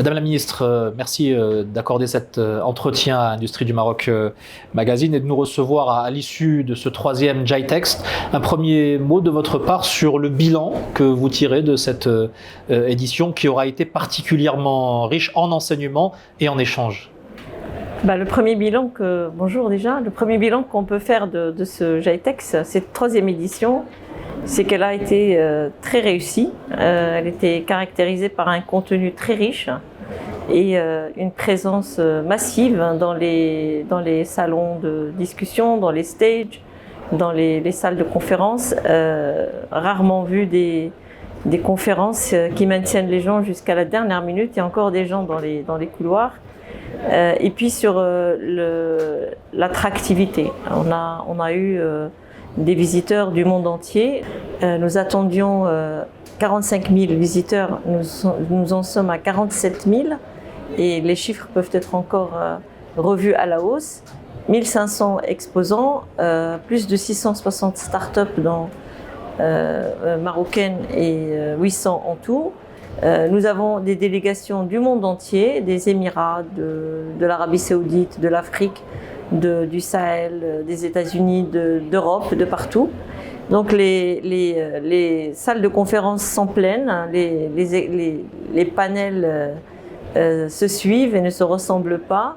Madame la Ministre, merci d'accorder cet entretien à Industrie du Maroc Magazine et de nous recevoir à l'issue de ce 3e GITEX. Un premier mot de votre part sur le bilan que vous tirez de cette édition qui aura été particulièrement riche en enseignements et en échanges. Le premier bilan qu'on peut faire de ce GITEX, cette 3e édition, c'est qu'elle a été très réussie. Elle était caractérisée par un contenu très riche et une présence massive dans les salons de discussion, dans les stages, dans les salles de conférences. Rarement vu des conférences qui maintiennent les gens jusqu'à la dernière minute. Il y a encore des gens dans les couloirs. Et puis sur l'attractivité, on a eu des visiteurs du monde entier. Nous attendions 45 000 visiteurs, nous en sommes à 47 000 et les chiffres peuvent être encore revus à la hausse. 1500 exposants, plus de 660 startups marocaines et 800 en tout. Nous avons des délégations du monde entier, des Émirats, de l'Arabie Saoudite, de l'Afrique, du Sahel, des États-Unis, d'Europe, de partout. Donc les salles de conférence sont pleines, les panels se suivent et ne se ressemblent pas.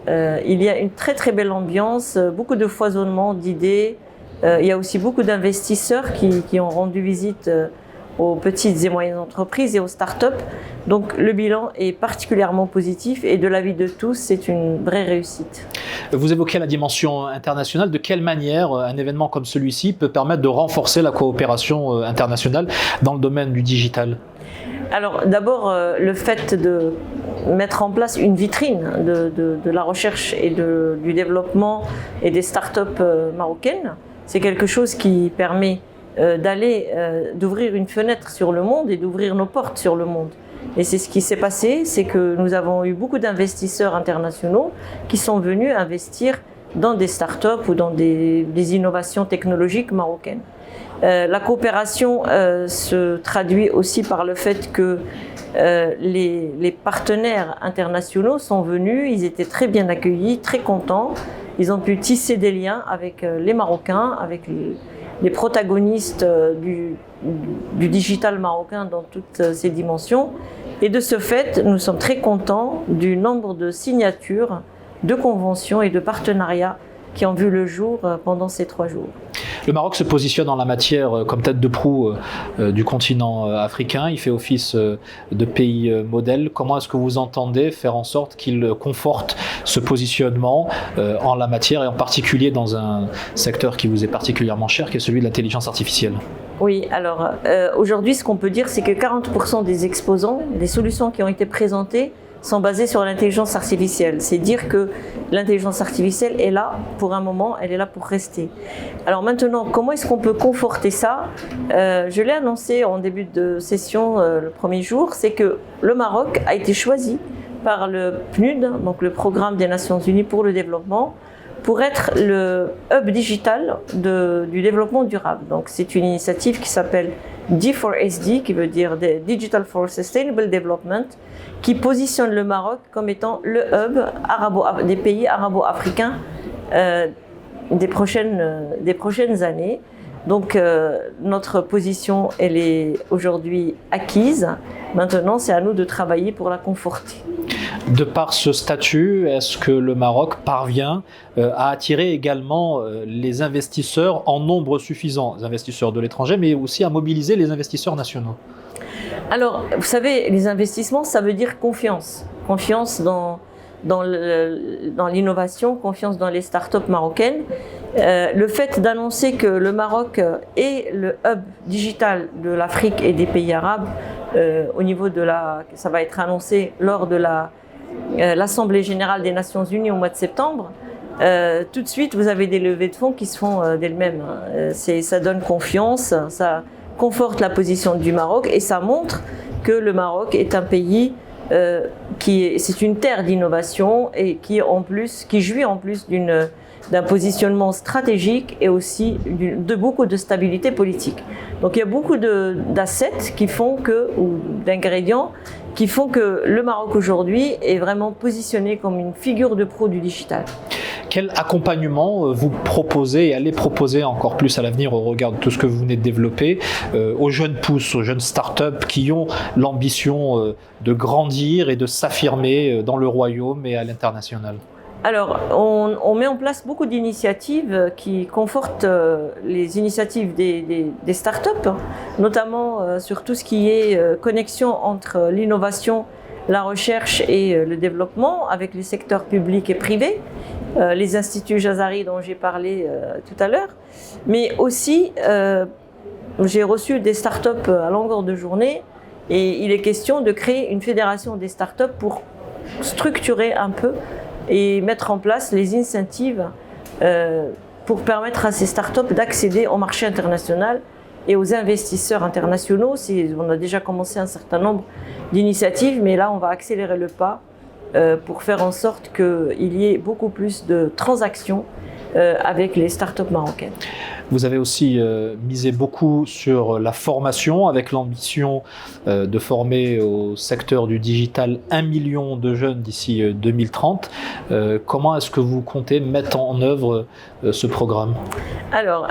Il y a une très très belle ambiance, beaucoup de foisonnement d'idées. Il y a aussi beaucoup d'investisseurs qui ont rendu visite aux petites et moyennes entreprises et aux startups. Donc le bilan est particulièrement positif et de l'avis de tous, c'est une vraie réussite. Vous évoquez la dimension internationale. De quelle manière un événement comme celui-ci peut permettre de renforcer la coopération internationale dans le domaine du digital ? Alors d'abord, le fait de mettre en place une vitrine de la recherche et du développement et des startups marocaines, c'est quelque chose qui permet d'ouvrir une fenêtre sur le monde et d'ouvrir nos portes sur le monde. Et c'est ce qui s'est passé, c'est que nous avons eu beaucoup d'investisseurs internationaux qui sont venus investir dans des startups ou dans des innovations technologiques marocaines. La coopération se traduit aussi par le fait que les partenaires internationaux sont venus, ils étaient très bien accueillis, très contents. Ils ont pu tisser des liens avec les Marocains, avec les protagonistes du digital marocain dans toutes ses dimensions. Et de ce fait, nous sommes très contents du nombre de signatures, de conventions et de partenariats qui ont vu le jour pendant ces 3 jours. Le Maroc se positionne en la matière comme tête de proue du continent africain. Il fait office de pays modèle. Comment est-ce que vous entendez faire en sorte qu'il conforte ce positionnement en la matière et en particulier dans un secteur qui vous est particulièrement cher, qui est celui de l'intelligence artificielle ? Oui, alors aujourd'hui, ce qu'on peut dire, c'est que 40% des exposants, des solutions qui ont été présentées, sont basées sur l'intelligence artificielle. C'est dire que l'intelligence artificielle est là pour un moment, elle est là pour rester. Alors maintenant, comment est-ce qu'on peut conforter ça ? Je l'ai annoncé en début de session le premier jour, c'est que le Maroc a été choisi par le PNUD, donc le Programme des Nations Unies pour le développement, pour être le hub digital du développement durable. Donc c'est une initiative qui s'appelle D4SD, qui veut dire Digital for Sustainable Development, qui positionne le Maroc comme étant le hub des pays arabo-africains des prochaines années. Donc notre position, elle est aujourd'hui acquise. Maintenant, c'est à nous de travailler pour la conforter. De par ce statut, est-ce que le Maroc parvient à attirer également les investisseurs en nombre suffisant, les investisseurs de l'étranger, mais aussi à mobiliser les investisseurs nationaux ? Alors, vous savez, les investissements, ça veut dire confiance. Confiance dans l'innovation, confiance dans les startups marocaines. Le fait d'annoncer que le Maroc est le hub digital de l'Afrique et des pays arabes, au niveau ça va être annoncé lors de l'Assemblée générale des Nations Unies au mois de septembre. Tout de suite, vous avez des levées de fonds qui se font d'elles-mêmes. Ça donne confiance, ça conforte la position du Maroc et ça montre que le Maroc est un pays c'est une terre d'innovation et qui jouit en plus d'un positionnement stratégique et aussi de beaucoup de stabilité politique. Donc il y a beaucoup d'assets qui font que, ou d'ingrédients qui font que le Maroc aujourd'hui est vraiment positionné comme une figure de proue du digital. Quel accompagnement vous proposez et allez proposer encore plus à l'avenir au regard de tout ce que vous venez de développer aux jeunes pousses, aux jeunes startups qui ont l'ambition de grandir et de s'affirmer dans le royaume et à l'international? Alors, on met en place beaucoup d'initiatives qui confortent les initiatives des startups, notamment sur tout ce qui est connexion entre l'innovation, la recherche et le développement avec les secteurs publics et privés, les instituts Jazari dont j'ai parlé tout à l'heure, mais aussi j'ai reçu des startups à longueur de journée et il est question de créer une fédération des startups pour structurer un peu et mettre en place les incentives pour permettre à ces startups d'accéder au marché international et aux investisseurs internationaux. On a déjà commencé un certain nombre d'initiatives, mais là on va accélérer le pas pour faire en sorte qu'il y ait beaucoup plus de transactions avec les startups marocaines. Vous avez aussi misé beaucoup sur la formation avec l'ambition de former au secteur du digital 1 million de jeunes d'ici 2030. Comment est-ce que vous comptez mettre en œuvre ce programme? Alors,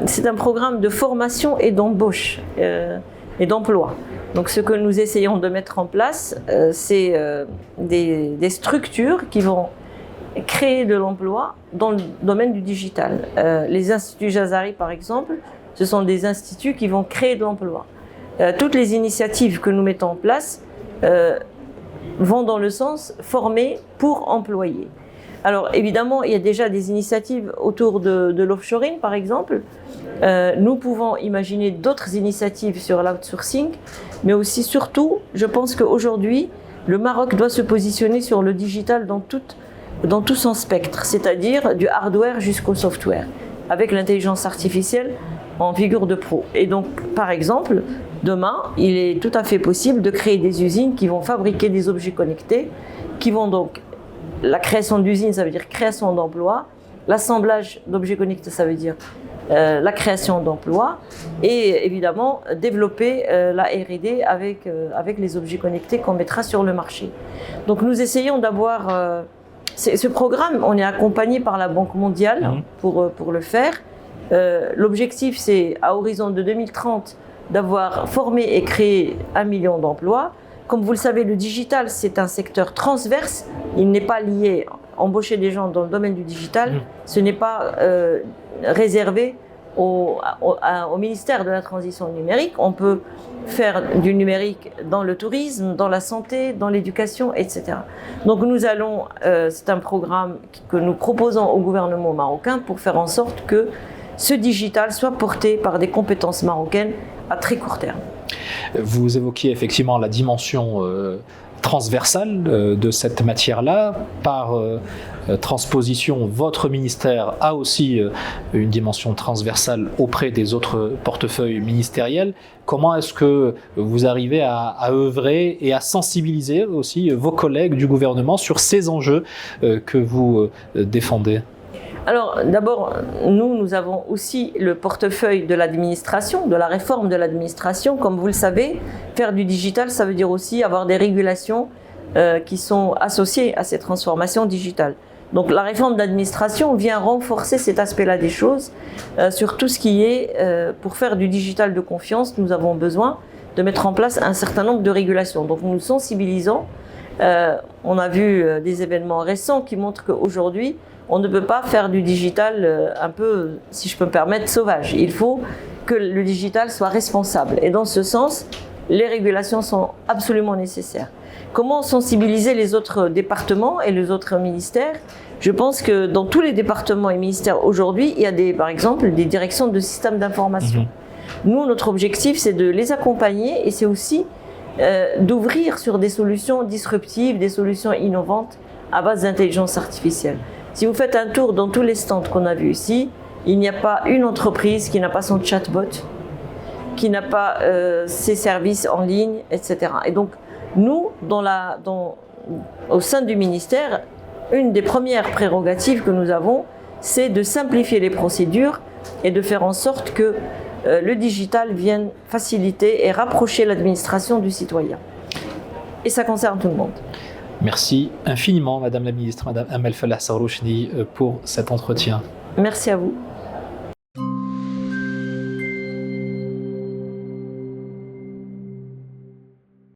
c'est un programme de formation et d'embauche et d'emploi. Donc ce que nous essayons de mettre en place, c'est des structures qui vont créer de l'emploi dans le domaine du digital. Les instituts Jazari, par exemple, ce sont des instituts qui vont créer de l'emploi. Toutes les initiatives que nous mettons en place vont dans le sens former pour employer. Alors évidemment, il y a déjà des initiatives autour de l'offshoring, par exemple. Nous pouvons imaginer d'autres initiatives sur l'outsourcing, mais aussi, surtout, je pense qu'aujourd'hui, le Maroc doit se positionner sur le digital dans tout son spectre, c'est-à-dire du hardware jusqu'au software, avec l'intelligence artificielle en figure de pro. Et donc, par exemple, demain, il est tout à fait possible de créer des usines qui vont fabriquer des objets connectés, qui vont donc, la création d'usines, ça veut dire création d'emplois, l'assemblage d'objets connectés, ça veut dire la création d'emplois, et évidemment développer la R&D avec les objets connectés qu'on mettra sur le marché. Donc nous essayons d'avoir ce programme, on est accompagné par la Banque mondiale pour le faire. L'objectif, c'est à horizon de 2030 d'avoir formé et créé 1 million d'emplois. Comme vous le savez, le digital, c'est un secteur transverse. Il n'est pas lié. Embaucher des gens dans le domaine du digital, ce n'est pas réservé au ministère de la Transition numérique. On peut faire du numérique dans le tourisme, dans la santé, dans l'éducation, etc. Donc nous allons, c'est un programme que nous proposons au gouvernement marocain pour faire en sorte que ce digital soit porté par des compétences marocaines à très court terme. Vous évoquiez effectivement la dimension transversale de cette matière-là. Par transposition, votre ministère a aussi une dimension transversale auprès des autres portefeuilles ministériels. Comment est-ce que vous arrivez à œuvrer et à sensibiliser aussi vos collègues du gouvernement sur ces enjeux que vous défendez ? Alors d'abord, nous avons aussi le portefeuille de l'administration, de la réforme de l'administration. Comme vous le savez, faire du digital, ça veut dire aussi avoir des régulations qui sont associées à ces transformations digitales. Donc la réforme de l'administration vient renforcer cet aspect-là des choses. Sur tout ce qui est, pour faire du digital de confiance, nous avons besoin de mettre en place un certain nombre de régulations. Donc nous nous sensibilisons. On a vu des événements récents qui montrent qu'aujourd'hui, on ne peut pas faire du digital un peu, si je peux me permettre, sauvage. Il faut que le digital soit responsable. Et dans ce sens, les régulations sont absolument nécessaires. Comment sensibiliser les autres départements et les autres ministères ? Je pense que dans tous les départements et ministères aujourd'hui, il y a par exemple des directions de systèmes d'information. Nous, notre objectif, c'est de les accompagner et c'est aussi d'ouvrir sur des solutions disruptives, des solutions innovantes à base d'intelligence artificielle. Si vous faites un tour dans tous les stands qu'on a vus ici, il n'y a pas une entreprise qui n'a pas son chatbot, qui n'a pas ses services en ligne, etc. Et donc, nous, au sein du ministère, une des premières prérogatives que nous avons, c'est de simplifier les procédures et de faire en sorte que le digital vienne faciliter et rapprocher l'administration du citoyen. Et ça concerne tout le monde. Merci infiniment, Madame la Ministre, Madame Amel Fallah Sarrouchni, pour cet entretien. Merci à vous.